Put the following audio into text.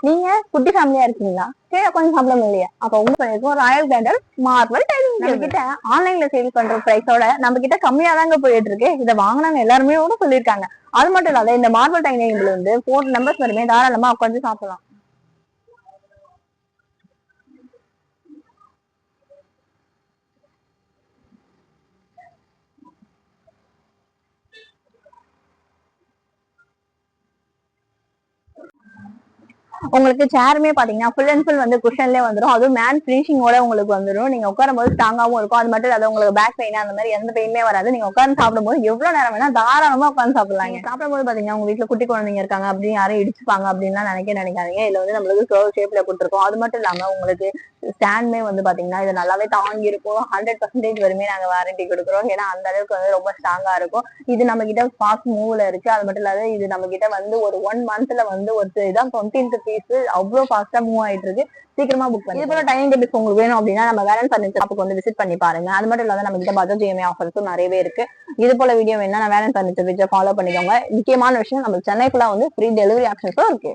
நீங்க குட்டி ஃபேமிலியா இருக்கீங்களா, கீழே கொஞ்சம் சம்பளம் இல்லையா, அப்ப உங்க பண்ணிருக்கோம் Royal branded Marvel dining table. கிட்ட ஆன்லைன்ல சேல் பண்ற பிரைஸோட நம்ம கிட்ட கம்மியா தாங்க போயிட்டு இருக்கு. இதை வாங்கினாங்க எல்லாருமே கூட சொல்லியிருக்காங்க. அது மட்டும் இல்லாத இந்த மார்வல் டைனிங் டேபிள் வந்து 4 மெம்பர்ஸ் வரைமே தாராளமா உட்காந்து சாப்பிடலாம். உங்களுக்கு சேருமே பாத்தீங்கன்னா ஃபுல் அண்ட் ஃபுல் வந்து குஷன்லேயே வந்துடும். அதுவும் மேன் ஃபினிஷிங்கோட உங்களுக்கு வந்துடும். நீங்க உட்காரும் போது ஸ்ட்ராங்காவும் இருக்கும். அது மட்டும் இல்லாத உங்களுக்கு பேக் பெயின் அந்த மாதிரி எந்த பெயினுமே வராது. நீங்க உட்காந்து சாப்பிடும்போது எவ்வளவு நேரம் வேணா தாராளமா உட்காந்து சாப்பிடலாங்க. சாப்பிடும்போது பாத்தீங்கன்னா உங்க வீட்டுல குட்டி குழந்தைங்க இருக்காங்க அப்படின்னு யாரும் இடிச்சுப்பாங்க அப்படின்லாம் நினைக்காதீங்க. இதுல வந்து நம்மளுக்கு சர்வ் ஷேப்ல கொடுத்துருக்கோம். அது மட்டும் இல்லாம உங்களுக்கு ஸ்டாண்ட்மே வந்து பாத்தீங்கன்னா இது நல்லாவே தாங்கி இருக்கும். 100% வரைமே நாங்க வாரண்டி கொடுக்குறோம். ஏன்னா அந்த அளவுக்கு வந்து ரொம்ப ஸ்ட்ராங்கா இருக்கும். இது நம்ம கிட்ட ஃபாஸ்ட் மூவ்ல இருக்கு. அது மட்டும் இல்லாத இது நம்ம கிட்ட வந்து ஒரு 1 மந்த்ல வந்து ஒரு இதான் 20th பீஸ் அவ்வளவு ஃபாஸ்டா மூவ் ஆயிட்டு இருக்கு. சீக்கிரமா புக் பண்ணி. இது போல டைனிங் டேபிள் உங்களுக்கு வேணும் அப்படின்னா நம்ம வேலன் ஃபர்னிச்சர் ஷாப்புக்கு வந்து விசிட் பண்ணி பாருங்க. அது மட்டும் இல்லாத நம்ம கிட்ட பஜாஜ் இஎம்ஐ ஆஃபர்ஸும் நிறையவே இருக்கு. இது போல வீடியோ வேணா நான் வேலன் ஃபர்னிச்சர் பேஜை ஃபாலோ பண்ணிக்கோங்க. முக்கியமான விஷயம் நம்ம சென்னைக்குள்ள வந்து ஃப்ரீ டெலிவரி ஆப்ஷன்ஸும் இருக்கு.